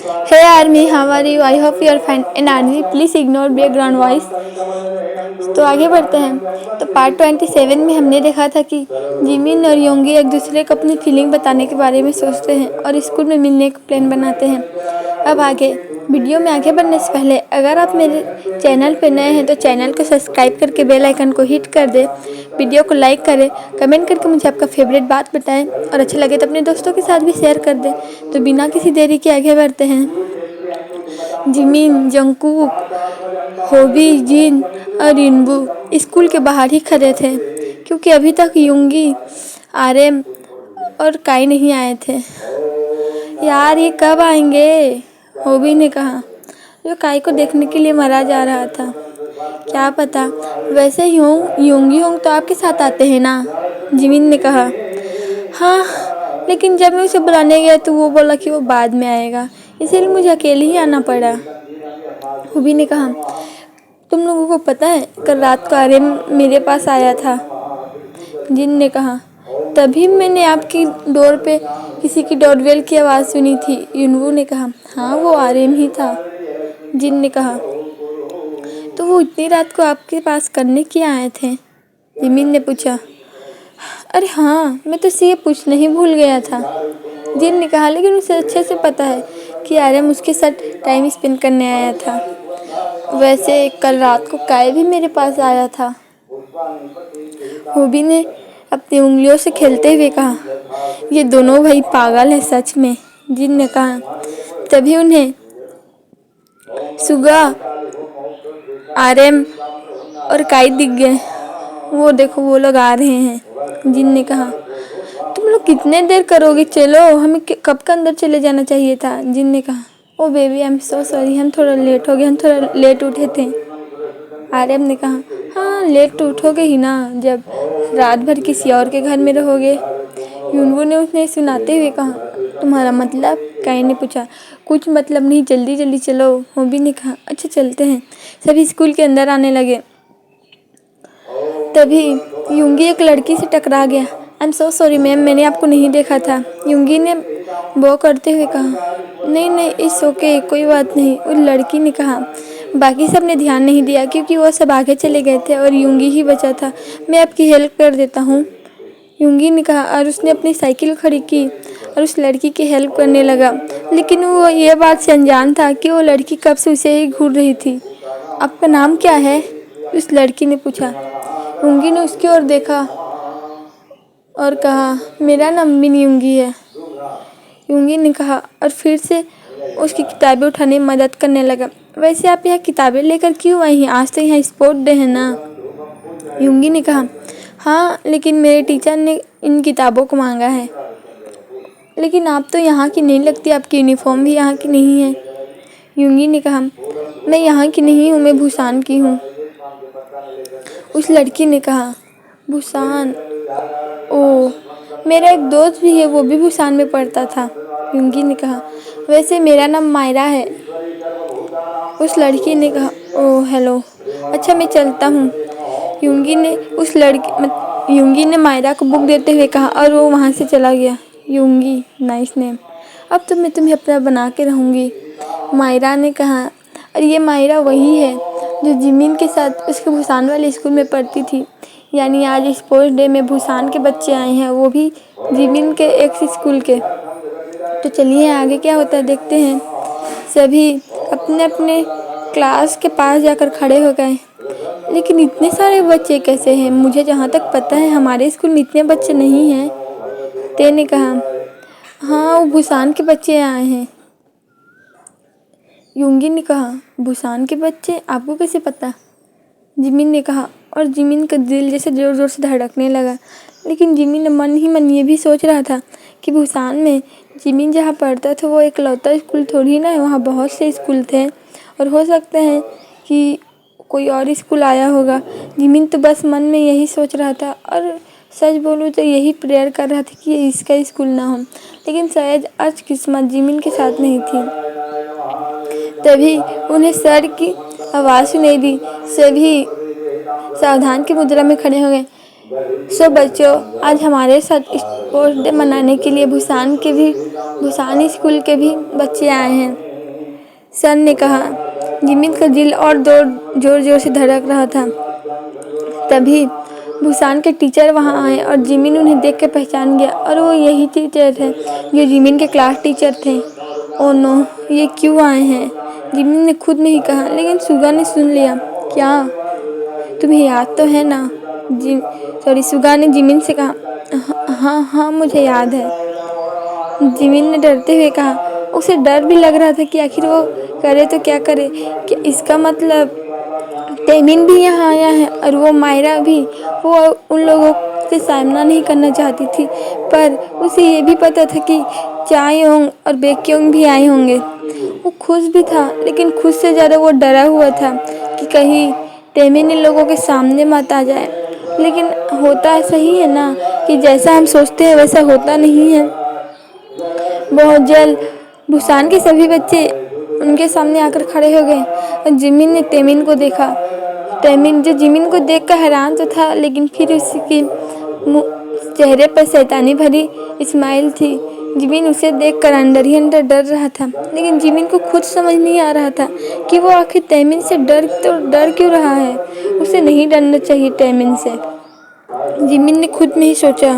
Hey Army, how are you? I hope you are fine. And Army, please ignore background voice. तो आगे बढ़ते हैं। तो part 27 में हमने देखा था कि जिमिन और योंगी एक दूसरे को अपनी फीलिंग बताने के बारे में सोचते हैं और स्कूल में मिलने का प्लान बनाते हैं। अब आगे वीडियो में आगे बढ़ने से पहले अगर आप मेरे चैनल पर नए हैं तो चैनल को सब्सक्राइब करके बेल आइकन को हिट कर दें, वीडियो को लाइक करें, कमेंट करके मुझे आपका फेवरेट बात बताएं और अच्छा लगे तो अपने दोस्तों के साथ भी शेयर कर दें। तो बिना किसी देरी के आगे बढ़ते हैं। जिमिन, जंगकुक, होबी, जिन और इनबू स्कूल के बाहर ही खड़े थे क्योंकि अभी तक युंगी, आरएम और काई नहीं आए थे। यार ये कब आएंगे? होबी ने कहा, जो काई को देखने के लिए मरा जा रहा था। क्या पता, वैसे योंगी होंग तो आपके साथ आते हैं ना? जिमिन ने कहा। हाँ, लेकिन जब मैं उसे बुलाने गया तो वो बोला कि वो बाद में आएगा, इसीलिए मुझे अकेले ही आना पड़ा। होबी ने कहा, तुम लोगों को पता है कल रात को आर्यन मेरे पास आया था? जिन ने कहा, तभी मैंने आपकी डोर पे किसी की डोरबेल की आवाज़ सुनी थी। युनवू ने कहा, हाँ वो आर्यन ही था। जिन ने कहा, तो वो इतनी रात को आपके पास करने क्यों आए थे? जिमिन ने पूछा। अरे हाँ, मैं तो ये पूछना ही भूल गया था। जिन ने कहा, लेकिन उसे अच्छे से पता है कि आर्यन उसके साथ टाइम स्पेंड करने आया था। वैसे कल रात को काई भी मेरे पास आया था। होबी ने अपनी उंगलियों से खेलते हुए कहा, ये दोनों भाई पागल है सच में। जिन ने कहा। तभी उन्हें सुगा, आरएम और काई दिख गए। वो देखो, वो लोग आ रहे हैं। जिन ने कहा, तुम लोग कितने देर करोगे? चलो, हमें कब का अंदर चले जाना चाहिए था। जिन ने कहा, oh baby I am so sorry, हम थोड़ा लेट हो गए, हम थोड़ा लेट उठे थे। आर्यन ने कहा, हाँ लेट उठोगे ही ना जब रात भर किसी और के घर में रहोगे। युनवू ने उन्हें सुनाते हुए कहा, तुम्हारा मतलब? काई ने पूछा। कुछ मतलब नहीं, जल्दी जल्दी चलो। होबी ने कहा, अच्छा चलते हैं। सभी स्कूल के अंदर आने लगे। तभी युंगी एक लड़की से टकरा गया। आई एम सो सॉरी मैम, मैंने आपको नहीं देखा था। युंगी ने वो करते हुए कहा, नहीं नहीं इट्स ओके, कोई बात नहीं। उस लड़की ने कहा। बाकी सब ने ध्यान नहीं दिया क्योंकि वो सब आगे चले गए थे और युंगी ही बचा था। मैं आपकी हेल्प कर देता हूँ, युंगी ने कहा और उसने अपनी साइकिल खड़ी की और उस लड़की की हेल्प करने लगा। लेकिन वो ये बात से अनजान था कि वो लड़की कब से उसे ही घूर रही थी। आपका नाम क्या है? उस लड़की ने पूछा। युंगी ने उसकी ओर देखा और कहा, मेरा नाम मिन युंगी है। युंगी ने कहा और फिर से उसकी किताबें उठाने में मदद करने लगा। वैसे आप यहाँ किताबें लेकर क्यों आई हैं? आज तो यहाँ स्पोर्ट डे है ना? युंगी ने कहा, हाँ लेकिन मेरे टीचर ने इन किताबों को मांगा है। लेकिन आप तो यहाँ की नहीं लगती, आपकी यूनिफॉर्म भी यहाँ की नहीं है। युंगी ने कहा, मैं यहाँ की नहीं हूँ, मैं बुसान की हूँ। उस लड़की ने कहा, बुसान? ओह, मेरा एक दोस्त भी है, वो भी बुसान में पढ़ता था। युंगी ने कहा, वैसे मेरा नाम मायरा है। उस लड़की ने कहा, ओह हेलो, अच्छा मैं चलता हूँ। युंगी ने मायरा को बुक देते हुए कहा और वो वहाँ से चला गया। युंगी, नाइस नेम, अब तो मैं तुम्हें अपना बना के रहूँगी, मायरा ने कहा। और ये मायरा वही है जो जिमिन के साथ उसके बुसान वाले स्कूल में पढ़ती थी। यानी आज स्पोर्ट्स डे में बुसान के बच्चे आए हैं, वो भी जिमिन के एक स्कूल के। तो चलिए आगे क्या होता है देखते हैं। सभी अपने अपने क्लास के पास जाकर खड़े हो गए। लेकिन इतने सारे बच्चे कैसे हैं? मुझे जहाँ तक पता है हमारे स्कूल में इतने बच्चे नहीं हैं। ते ने कहा, हाँ वो बुसान के बच्चे आए हैं। युंगी ने कहा, बुसान के बच्चे? आपको कैसे पता? जिमिन ने कहा और जिमिन का दिल जैसे ज़ोर ज़ोर से धड़कने लगा। लेकिन जिमिन मन ही मन ये भी सोच रहा था कि बुसान में जिमिन जहाँ पढ़ता था वो इकलौता स्कूल थोड़ी ना है, वहाँ बहुत से स्कूल थे और हो सकता है कि कोई और स्कूल आया होगा। जिमिन तो बस मन में यही सोच रहा था और सच बोलूँ तो यही प्रेयर कर रहा था कि ये इसका स्कूल ना हो। लेकिन शायद आज किस्मत जिमिन के साथ नहीं थी। तभी उन्हें सर की आवाज़ सुनाई दी। सभी सावधान की मुद्रा में खड़े हो गए। सो बच्चों, आज हमारे साथ स्पोर्ट्स डे मनाने के लिए बुसान स्कूल के भी बच्चे आए हैं। सर ने कहा। जिमिन का दिल और जोर जोर से धड़क रहा था। तभी भूसान के टीचर वहाँ आए और जिमिन उन्हें देख के पहचान गया और वो यही टीचर थे जो जिमिन के क्लास टीचर थे। ओह नो, ये क्यों आए हैं? जिमिन ने खुद नहीं कहा, लेकिन सुगा ने सुन लिया। क्या तुम्हें याद तो है ना? सुगा ने जिमिन से कहा। हाँ हाँ, मुझे याद है, जिमिन ने डरते हुए कहा। उसे डर भी लग रहा था कि आखिर वो करे तो क्या करे। कि इसका मतलब टेमिन भी यहाँ आया है और वो मायरा भी। वो उन लोगों से सामना नहीं करना चाहती थी, पर उसे ये भी पता था कि चायोंग और बेक्योंग भी आए होंगे। वो खुश भी था, लेकिन खुश से ज़्यादा वो डरा हुआ था कि कहीं टेमिन इन लोगों के सामने मत आ जाए। लेकिन होता सही है ना कि जैसा हम सोचते हैं वैसा होता नहीं है। बहुत जल्द बुसान के सभी बच्चे उनके सामने आकर खड़े हो गए और जिमिन ने टेमिन को देखा। टेमिन जो जिमिन को देखकर हैरान तो था, लेकिन फिर उसके चेहरे पर शैतानी भरी स्माइल थी। जिमिन उसे देखकर अंदर ही अंदर डर रहा था, लेकिन जिमिन को खुद समझ नहीं आ रहा था कि वो आखिर टेमिन से डर क्यों रहा है। उसे नहीं डरना चाहिए टेमिन से। जिमिन ने खुद में ही सोचा,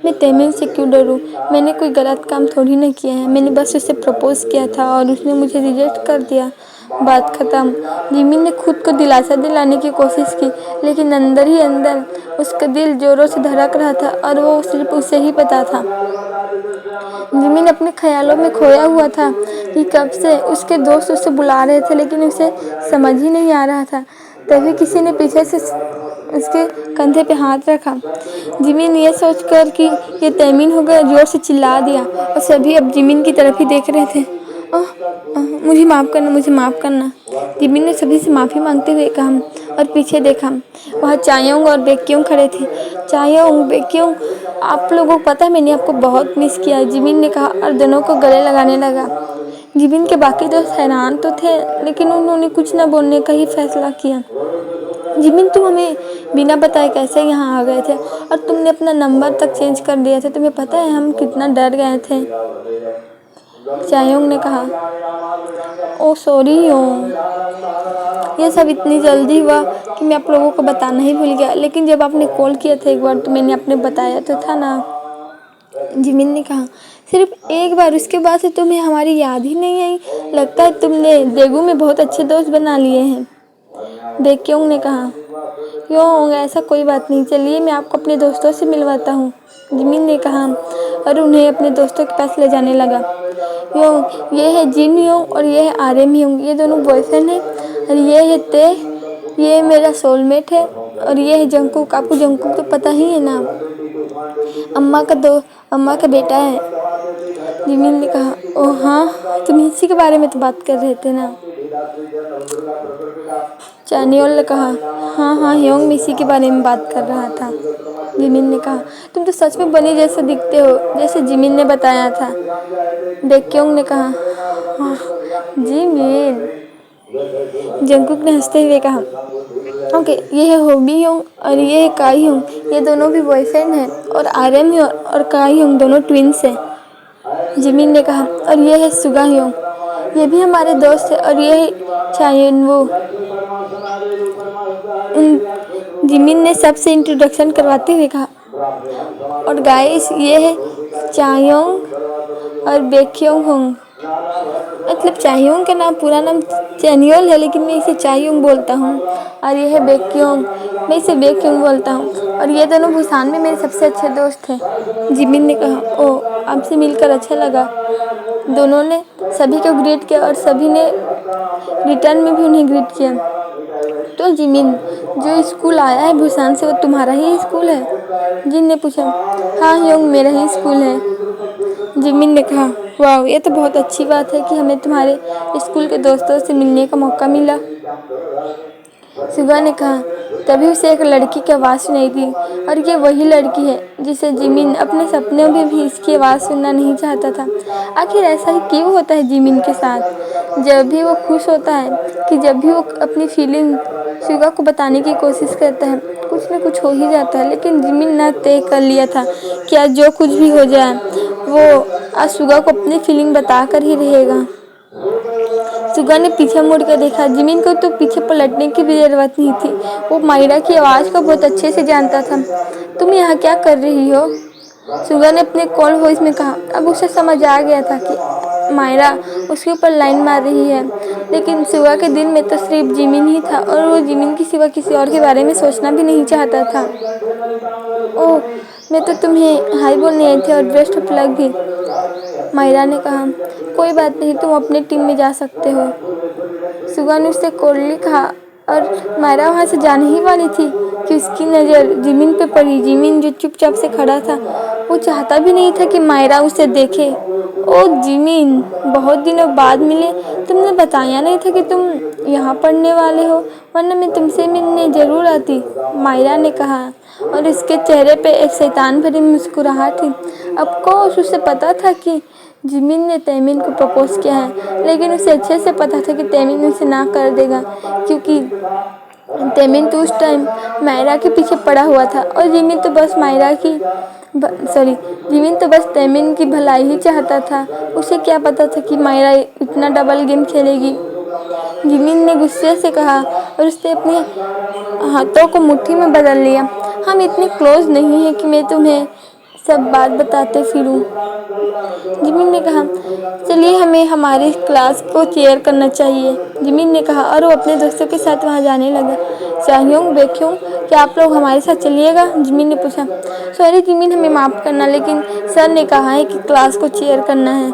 मैं टेमिन से क्यों डरूं? मैंने कोई गलत काम थोड़ी ना किया है। मैंने बस उसे प्रपोज किया था और उसने मुझे रिजेक्ट कर दिया। बात खत्म। जिमिन ने खुद को दिलासा दिलाने की कोशिश की, लेकिन अंदर ही अंदर उसका दिल जोरों से धड़क रहा था और वो सिर्फ उसे ही पता था। जिमिन अपने ख्यालों में खोया हुआ था कि कब से उसके दोस्त उसे बुला रहे थे, लेकिन उसे समझ ही नहीं आ रहा था। तभी किसी ने पीछे से उसके कंधे पे हाथ रखा। जिमिन ये सोचकर कि ये टेमिन होगा, जोर से चिल्ला दिया और सभी अब जिमिन की तरफ ही देख रहे थे। मुझे माफ़ करना, मुझे माफ़ करना, जिमिन ने सभी से माफ़ी मांगते हुए कहा और पीछे देखा। वहाँ चायोंग और बेक्योंग खड़े थे। चायोंग, बेक्योंग, आप लोगों को पता है मैंने आपको बहुत मिस किया, जिमिन ने कहा और दोनों को गले लगाने लगा। जिमिन के बाकी दोस्त हैरान तो थे, लेकिन उन्होंने कुछ न बोलने का ही फैसला किया। जिमिन, तुम हमें बिना बताए कैसे यहाँ आ गए थे और तुमने अपना नंबर तक चेंज कर दिया था। तुम्हें पता है हम कितना डर गए थे? चायोंग ने कहा। ओ सॉरी योंग, ये सब इतनी जल्दी हुआ कि मैं आप लोगों को बताना ही भूल गया, लेकिन जब आपने कॉल किया था एक बार तो मैंने आपने बताया तो था ना। जिमिन ने कहा। सिर्फ एक बार, उसके बाद से तुम्हें हमारी याद ही नहीं आई। लगता है तुमने देगू में बहुत अच्छे दोस्त बना लिए हैं, बेक्योंग ने कहा। योंग, ऐसा कोई बात नहीं, चलिए मैं आपको अपने दोस्तों से मिलवाता हूँ, जिमिन ने कहा और उन्हें अपने दोस्तों के पास ले जाने लगा। योंग, ये है जिन योंग और ये है आर्यन योंग, ये दोनों बॉयफ्रेंड हैं। और ये है ते, ये मेरा सोलमेट है। और ये है जंगकुक, आपको जंगकुक तो पता ही है ना, अम्मा का बेटा है, जिमिन ने कहा। ओह हाँ, तुम इसी के बारे में तो बात कर रहे थे ना, चानियोल ने कहा। हाँ हाँ योंग, मैं इसी के बारे में बात कर रहा था, जिमिन ने कहा। तुम तो सच में बनी जैसे दिखते हो, जैसे जिमिन ने बताया था, बेक्योंग ने कहा। हाँ जिमिन, जंगकुक ने हंसते हुए कहा। ओके, ये है होबी योंग और ये है काई योंग, ये दोनों भी बॉयफ्रेंड हैं। और आर्यन योंग और काई योंग दोनों ट्विंस हैं, जिमिन ने कहा। और ये है सुगा योंग, ये भी हमारे दोस्त है। और ये है चायनवू। जिमिन ने सबसे इंट्रोडक्शन करवाते हुए कहा। और गाइस, ये है चायोंग और बेक्योंग होंग। मतलब चायोंग का नाम पूरा नाम चैनियोल है, लेकिन मैं इसे चायोंग बोलता हूँ। और ये है बेक्योंग, मैं इसे बेक्योंग बोलता हूँ। और ये दोनों बुसान में मेरे सबसे अच्छे दोस्त हैं, जिमिन ने कहा। ओ, आपसे मिलकर अच्छा लगा। दोनों ने सभी को ग्रीट किया और सभी ने रिटर्न में भी उन्हें ग्रीट किया। तो जिमिन, जो स्कूल आया है बुसान से, वो तुम्हारा ही स्कूल है? जिन ने पूछा। हाँ योंग, मेरा ही स्कूल है, जिमिन ने कहा। वाह, ये तो बहुत अच्छी बात है कि हमें तुम्हारे स्कूल के दोस्तों से मिलने का मौका मिला, सुगा ने कहा। तभी उसे एक लड़की की आवाज़ सुनाई दी। और ये वही लड़की है जिसे जिमिन अपने सपनों में भी इसकी आवाज़ सुनना नहीं चाहता था। आखिर ऐसा ही क्यों होता है जिमिन के साथ? जब भी वो खुश होता है कि जब भी वो अपनी फीलिंग सुगा को बताने की कोशिश करता है, कुछ न कुछ हो ही जाता है। लेकिन जिमिन ने तय कर लिया था कि आज जो कुछ भी हो जाए वो आज सुगा को अपनी फीलिंग बता कर ही रहेगा। सुगा ने पीछे मुड़ कर देखा। जिमिन को तो पीछे पलटने की भी जरूरत नहीं थी, वो मायरा की आवाज़ को बहुत अच्छे से जानता था। तुम यहाँ क्या कर रही हो? सुगा ने अपने कोल्ड वॉइस में कहा। अब उसे समझ आ गया था कि मायरा उसके ऊपर लाइन मार रही है, लेकिन सुगा के दिल में तो सिर्फ जिमिन ही था और वो जिमिन के सिवा किसी और के बारे में सोचना भी नहीं चाहता था। ओह, मैं तो तुम्हें हाय बोलने आई थी और बेस्ट ऑफ लक भी, मायरा ने कहा। कोई बात नहीं, तुम अपने टीम में जा सकते हो, सुगा ने उससे कोल्डली कहा। और मायरा वहाँ से जाने ही वाली थी कि उसकी नज़र जिमिन पे पड़ी। जिमिन जो चुपचाप से खड़ा था, वो चाहता भी नहीं था कि मायरा उसे देखे। ओ जिमिन, बहुत दिनों बाद मिले। तुमने बताया नहीं था कि तुम यहाँ पढ़ने वाले हो, वरना मैं तुमसे मिलने ज़रूर आती, मायरा ने कहा। और उसके चेहरे पे एक शैतान भरी मुस्कुराहट थी। ऑफकोर्स उसे पता था कि जिमिन ने तैमिन को प्रपोज किया है, लेकिन उसे अच्छे से पता था कि तैमिन उसे ना कर देगा, क्योंकि तैमिन तो उस टाइम मायरा के पीछे पड़ा हुआ था और जिमिन तो बस जिमिन तो बस तैमिन की भलाई ही चाहता था। उसे क्या पता था कि मायरा इतना डबल गेम खेलेगी। जिमिन ने गुस्से से कहा और उसने अपने हाथों को मुट्ठी में बदल लिया। हम इतने क्लोज नहीं हैं कि मैं तुम्हें सब बात बताते फिरूं, जिमिन ने कहा। चलिए, हमें हमारी क्लास को चेयर करना चाहिए, जिमिन ने कहा और वो अपने दोस्तों के साथ वहाँ जाने लगा। चाहयोंग, बेक्योंग, क्या आप लोग हमारे साथ चलिएगा? जिमिन ने पूछा। सॉरी जिमिन, हमें माफ़ करना, लेकिन सर ने कहा है कि क्लास को चेयर करना है,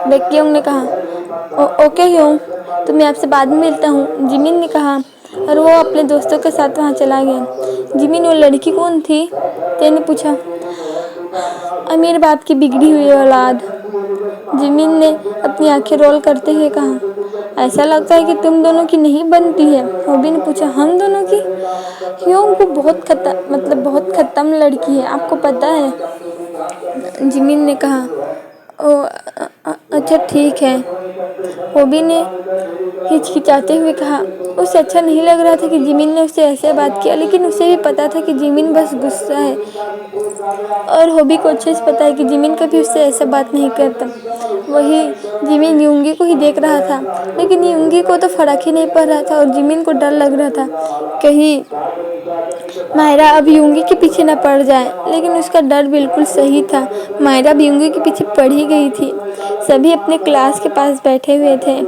बेक्योंग ने कहा। ओके ह्योंग, तो मैं आपसे बाद में मिलता हूँ, जिमिन ने कहा और वो अपने दोस्तों के साथ वहाँ चला गया। जिमिन, वो लड़की कौन थी? ते ने पूछा। अमीर बाप की बिगड़ी हुई औलाद, जिमिन ने अपनी आंखें रोल करते हुए कहा। ऐसा लगता है कि तुम दोनों की नहीं बनती है, होबी ने पूछा। हम दोनों की? ह्योंग को बहुत खत्म लड़की है, आपको पता है, जिमिन ने कहा। ओ अच्छा ठीक है, होबी ने हिचकिचाते हुए कहा। उसे अच्छा नहीं लग रहा था कि जिमिन ने उससे ऐसे बात किया, लेकिन उसे भी पता था कि जिमिन बस गुस्सा है और होबी को अच्छे से पता है कि जिमिन कभी उससे ऐसा बात नहीं करता। वही जिमिन यूंगी को ही देख रहा था, लेकिन यूंगी को तो फर्क ही नहीं पड़ रहा था और जिमिन को डर लग रहा था कहीं मायरा अब यूंगी के पीछे न पड़ जाए। लेकिन उसका डर बिल्कुल सही था, मायरा भी यूंगी के पीछे पड़ ही गई थी। सभी अपने क्लास के पास बैठे हुए थे,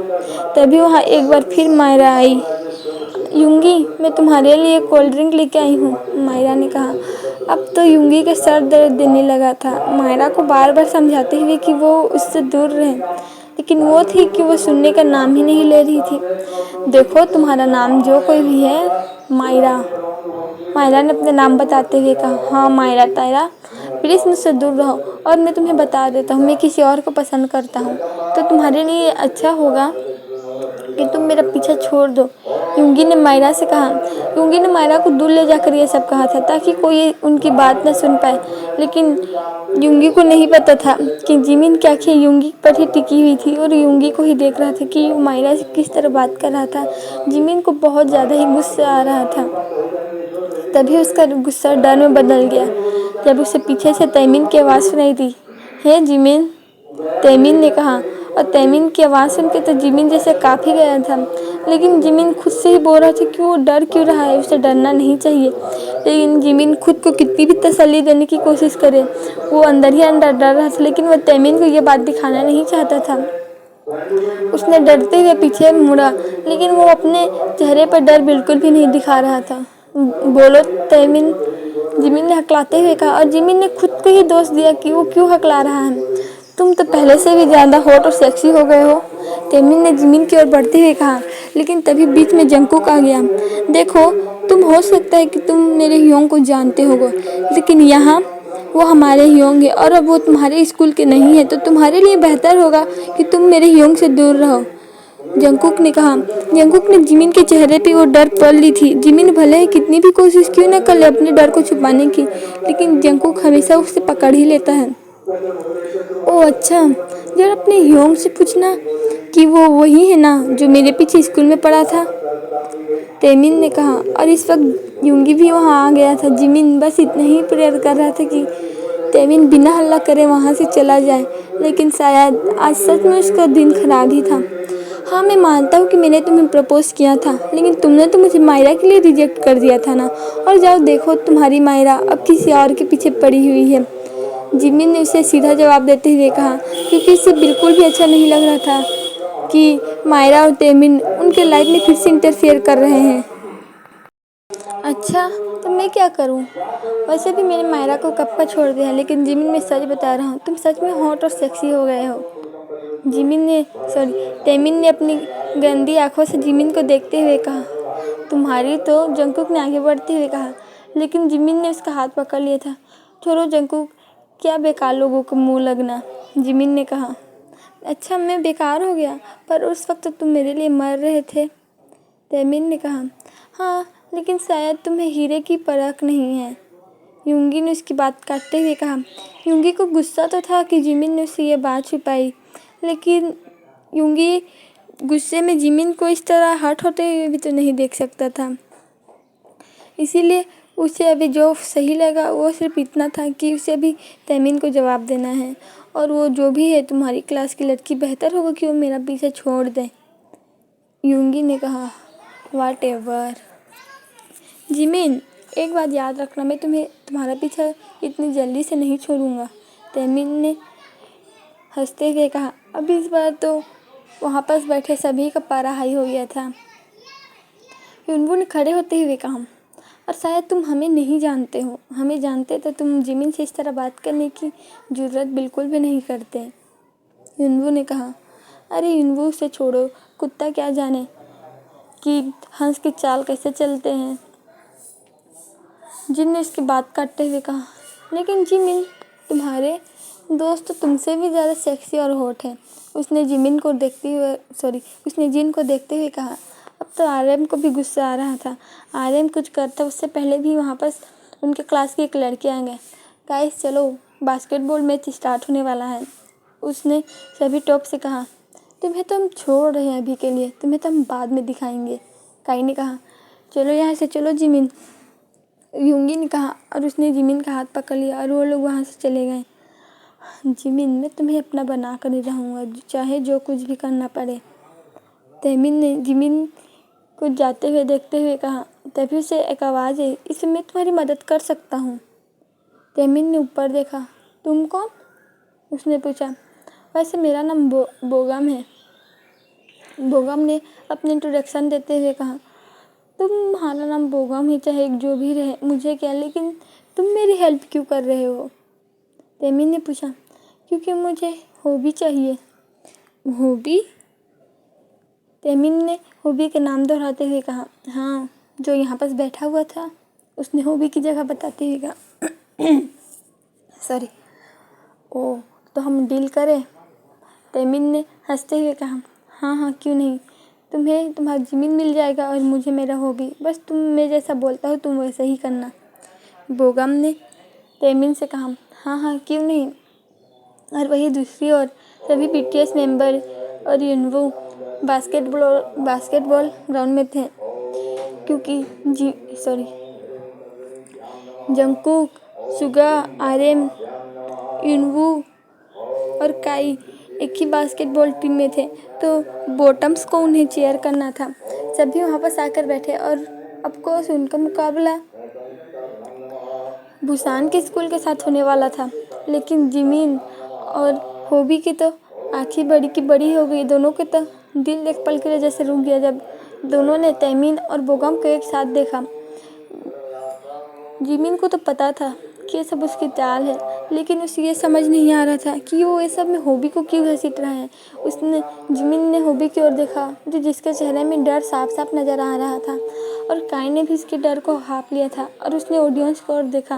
तभी वहाँ एक बार फिर मायरा आई। यूंगी, मैं तुम्हारे लिए कोल्ड ड्रिंक लेके आई हूँ, मायरा ने कहा। अब तो यूंगी के सर दर्द देने लगा था, मायरा को बार बार समझाते हुए कि वो उससे दूर रहे, लेकिन वो थी कि वो सुनने का नाम ही नहीं ले रही थी। देखो, तुम्हारा नाम जो कोई भी है, मायरा, मायरा ने अपना नाम बताते हुए कहा। हाँ मायरा, तायरा, प्लीज़ मुझसे दूर रहो। और मैं तुम्हें बता देता हूँ, मैं किसी और को पसंद करता हूँ, तो तुम्हारे लिए अच्छा होगा कि तुम मेरा पीछा छोड़ दो, यूंगी ने मायरा से कहा। यूंगी ने मायरा को दूर ले जाकर ये सब कहा था ताकि कोई उनकी बात न सुन पाए, लेकिन यूंगी को नहीं पता था कि जिमिन की आंखें यूंगी पर ही टिकी हुई थी और यूंगी को ही देख रहा था कि मायरा से किस तरह बात कर रहा था। जिमिन को बहुत ज़्यादा ही गुस्सा आ रहा था। तभी उसका गुस्सा डर में बदल गया जब उसे पीछे से तैमिन की आवाज़ सुनाई दी। हे जिमिन, तैमिन ने कहा, और तैमिन की आवाज़ सुनकर तो जिमिन जैसे काफ़ी गया था, लेकिन जिमिन खुद से ही बोल रहा था कि वो डर क्यों रहा है, उसे डरना नहीं चाहिए। लेकिन जिमिन खुद को कितनी भी तसल्ली देने की कोशिश करे, वो अंदर ही अंदर डर रहा था, लेकिन वह तैमिन को ये बात दिखाना नहीं चाहता था। उसने डरते हुए पीछे मुड़ा, लेकिन वो अपने चेहरे पर डर बिल्कुल भी नहीं दिखा रहा था। बोलो तैमिन, जिमिन ने हकलाते हुए कहा, और जिमिन ने खुद को ही दोष दिया कि वो क्यों हकला रहा है। तुम तो पहले से भी ज़्यादा हॉट और सेक्सी हो गए हो, तैमिन ने जिमिन की ओर बढ़ते हुए कहा। लेकिन तभी बीच में जंगकुक आ गया। देखो, तुम हो सकता है कि तुम मेरे ह्योंग को जानते होगे, लेकिन यहाँ वो हमारे ह्योंग है और अब वो तुम्हारे स्कूल के नहीं है, तो तुम्हारे लिए बेहतर होगा कि तुम मेरे ह्योंग से दूर रहो, जंगकुक ने कहा। जंगकुक ने जिमिन के चेहरे पे वो डर पढ़ ली थी। जिमिन भले ही कितनी भी कोशिश क्यों न कर ले अपने डर को छुपाने की, लेकिन जंगकुक हमेशा उसे पकड़ ही लेता है। ओह अच्छा, जरा अपने ह्योंग से पूछना कि वो वही है ना जो मेरे पीछे स्कूल में पढ़ा था, तैमिन ने कहा। और इस वक्त यूंगी भी वहाँ आ गया था। जिमिन बस इतना ही प्रेयर कर रहा था कि तैमिन बिना हल्ला करे वहाँ से चला जाए, लेकिन शायद आज सच में उसका दिन खराब ही था। हाँ, मैं मानता हूँ कि मैंने तुम्हें प्रपोज़ किया था, लेकिन तुमने तो मुझे मायरा के लिए रिजेक्ट कर दिया था ना। और जाओ देखो, तुम्हारी मायरा अब किसी और के पीछे पड़ी हुई है। जिमिन ने उसे सीधा जवाब देते हुए कहा, क्योंकि उसे बिल्कुल भी अच्छा नहीं लग रहा था कि मायरा और तेमिन उनके लाइफ में फिर से इंटरफेयर कर रहे हैं। अच्छा, तो मैं क्या करूं? वैसे भी मैंने मायरा को कब का छोड़ दिया, लेकिन जिमिन, मैं सच बता रहा हूँ, तुम सच में हॉट और सेक्सी हो गए हो। तेमिन ने अपनी गंदी आंखों से जिमिन को देखते हुए कहा। तुम्हारी तो, जंकुक ने आगे बढ़ते हुए कहा, लेकिन जिमिन ने उसका हाथ पकड़ लिया था। छोड़ो जंकुक, क्या बेकार लोगों को मुंह लगना, जिमिन ने कहा। अच्छा, मैं बेकार हो गया, पर उस वक्त तो तुम मेरे लिए मर रहे थे, तेमिन ने कहा। हाँ, लेकिन शायद तुम्हें हीरे की परख नहीं है, यूंगी ने उसकी बात काटते हुए कहा। यूंगी को गुस्सा तो था कि जिमिन ने उससे ये बात छुपाई, लेकिन यूंगी गुस्से में जिमिन को इस तरह हर्ट होते हुए भी तो नहीं देख सकता था। इसीलिए उसे अभी जो सही लगा वो सिर्फ इतना था कि उसे अभी तेमिन को जवाब देना है, और वो जो भी है तुम्हारी क्लास की लड़की, बेहतर होगा कि वो मेरा पीछे छोड़ दे, यूंगी ने कहा। वाट एवर। जिमिन, एक बात याद रखना, मैं तुम्हारा पीछा इतनी जल्दी से नहीं छोड़ूंगा, तेमिन ने हंसते हुए कहा। अब इस बार तो वहाँ पास बैठे सभी का पारा हाई हो गया था। यूनवू ने खड़े होते हुए कहा, और शायद तुम हमें नहीं जानते हो, हमें जानते तो तुम जिमिन से इस तरह बात करने की जरूरत बिल्कुल भी नहीं करते, यूनवू ने कहा। अरे यूनवू, से छोड़ो, कुत्ता क्या जाने कि हंस की चाल कैसे चलते हैं, जिन ने इसकी बात काटते हुए कहा। लेकिन जिमिन, तुम्हारे दोस्त तो तुमसे भी ज़्यादा सेक्सी और हॉट हैं, उसने जिन को देखते हुए कहा। अब तो आर्यन को भी गुस्सा आ रहा था। आर्यन कुछ करता उससे पहले भी वहाँ पास उनके क्लास की एक लड़की आ गए। गाइस चलो, बास्केटबॉल मैच स्टार्ट होने वाला है, उसने सभी टॉप से कहा। तुम्हें तो हम छोड़ रहे हैं अभी के लिए, तुम्हें तो हम बाद में दिखाएंगे, काई ने कहा। चलो यहाँ से चलो जिमिन, यूंगी ने कहा, और उसने जिमिन का हाथ पकड़ लिया और वो लोग वहाँ से चले गए। जिमिन, मैं तुम्हें अपना बना कर ही रहूँगा, चाहे जो कुछ भी करना पड़े, तेमिन ने जिमिन को जाते हुए देखते हुए कहा। तभी उसे एक आवाज़ आई, इसमें मैं तुम्हारी मदद कर सकता हूँ। तेमिन ने ऊपर देखा। तुम कौन? उसने पूछा। वैसे मेरा नाम बोगम है, बोगम ने अपनी इंट्रोडक्शन देते हुए कहा। तुम्हारा नाम बोगम ही चाहे जो भी रहे, मुझे क्या, लेकिन तुम मेरी हेल्प क्यों कर रहे हो? तेमिन ने पूछा। क्योंकि मुझे हॉबी चाहिए। हॉबी? तेमिन ने हॉबी के नाम दोहराते हुए कहा। हाँ, जो यहाँ पास बैठा हुआ था, उसने हॉबी की जगह बताते हुए कहा। सॉरी। ओह, तो हम डील करें? तेमिन ने हंसते हुए कहा। हाँ हाँ, क्यों नहीं, तुम्हें तुम्हारा जिमिन मिल जाएगा और मुझे मेरा हॉबी, बस तुम मैं जैसा बोलता हूँ तुम वैसा ही करना, बोगम ने तेमिन से कहा। हाँ हाँ, क्यों नहीं। और वही दूसरी ओर सभी बीटीएस मेंबर और यूनवू बास्केटबॉल ग्राउंड में थे, क्योंकि जंगकुक, सुगा, आर्यन, यूनवू और काई एक ही बास्केटबॉल टीम में थे, तो बॉटम्स को उन्हें चीयर करना था। सभी वहाँ पर आकर बैठे, और ऑफकोर्स उनका मुकाबला बुसान के स्कूल के साथ होने वाला था। लेकिन जिमिन और हॉबी की तो आँखें बड़ी की बड़ी हो गई। दोनों के तो दिल एक पल के लिए जैसे रुक गया जब दोनों ने तेमिन और बोगम को एक साथ देखा। जिमिन को तो पता था कि ये सब उसकी चाल है, लेकिन उसे ये समझ नहीं आ रहा था कि वो ये सब में हॉबी को क्यों घसीट रहा है। जिमिन ने हॉबी की ओर देखा, जो जिसके चेहरे में डर साफ साफ नजर आ रहा था, और काई ने भी इसके डर को हाँप लिया था, और उसने ऑडियंस की ओर देखा।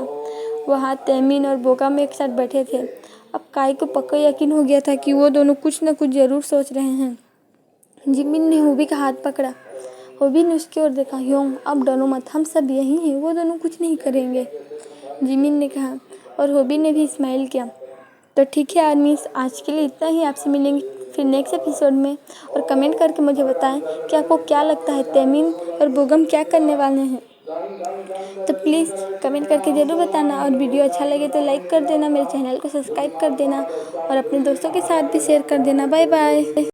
वहाँ तेमिन और बोगम एक साथ बैठे थे। अब काई को पक्का यकीन हो गया था कि वो दोनों कुछ न कुछ जरूर सोच रहे हैं। जिमिन ने हॉबी का हाथ पकड़ा। हॉबी ने उसकी ओर देखा। योंग, अब डरो मत, हम सब यही हैं, वो दोनों कुछ नहीं करेंगे, जिमिन ने कहा, और हॉबी ने भी स्माइल किया। तो ठीक है आर्मीज, आज के लिए इतना ही। आपसे मिलेंगे फिर नेक्स्ट एपिसोड में, और कमेंट करके मुझे बताएं कि आपको क्या लगता है तेमिन और बोगम क्या करने वाले हैं। तो प्लीज़ कमेंट करके ज़रूर बताना, और वीडियो अच्छा लगे तो लाइक कर देना, मेरे चैनल को सब्सक्राइब कर देना, और अपने दोस्तों के साथ भी शेयर कर देना। Bye bye.